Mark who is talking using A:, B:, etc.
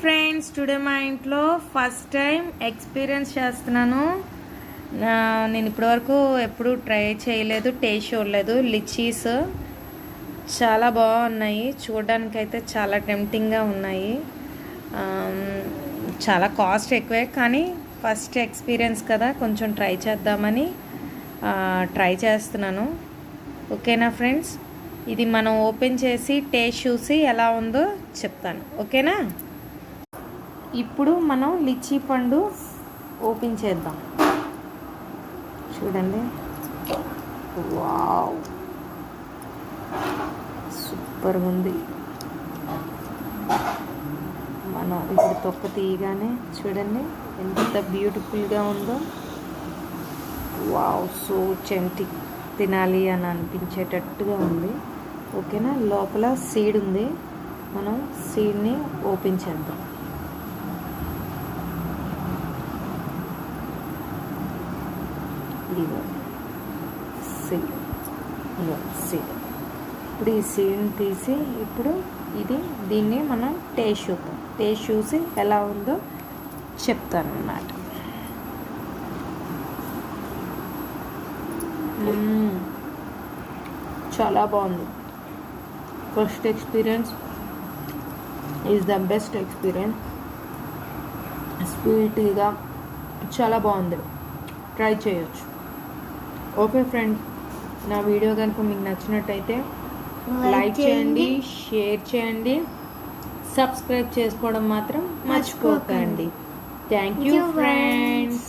A: Friends, today మా ఇంట్లో first time experience చేస్తున్నాను. నేను ఇప్పటివరకు ఎప్పుడు ట్రై చేయలేదు, టేస్ట్ చూడలేదు. లిచీస్ చాలా బాగున్నాయి, చూడడానికైతే చాలా టెంప్టింగ్గా ఉన్నాయి. చాలా కాస్ట్ ఎక్కువే, కానీ ఫస్ట్ ఎక్స్పీరియన్స్ కదా, కొంచెం ట్రై చేద్దామని ట్రై చేస్తున్నాను. ఓకేనా ఫ్రెండ్స్, ఇది మనం ఓపెన్ చేసి టేస్ట్ చూసి ఎలా ఉందో చెప్తాను. ఓకేనా, ఇప్పుడు మనం లిచీ పండు ఓపెన్ చేద్దాం. చూడండి, వావ్, సూపర్గా ఉంది. మనం ఇప్పుడు తొక్క తీయగానే చూడండి ఎంత బ్యూటిఫుల్గా ఉందో. వావ్, సో చెంటి తినాలి అని అనిపించేటట్టుగా ఉంది. ఓకేనా, లోపల సీడ్ ఉంది. మనం సీడ్ని ఓపెన్ చేద్దాం. సీడ్ ఇప్పుడు ఈ సీడ్ని తీసి ఇప్పుడు దీన్ని మనం టేస్ట్ చూద్దాం. టేస్ట్ చూసి ఎలా ఉందో చెప్తాను అన్నమాట. చాలా బాగుంది. First experience is the best experience. స్వీట్గా చాలా బాగుంది, ట్రై చేయొచ్చు. ఓకే ఫ్రెండ్స్, నా వీడియో కనుక మీకు నచ్చినట్టయితే లైక్ చేయండి, షేర్ చేయండి, సబ్స్క్రైబ్ చేసుకోవడం మాత్రం మర్చిపోకండి. Thank you friends.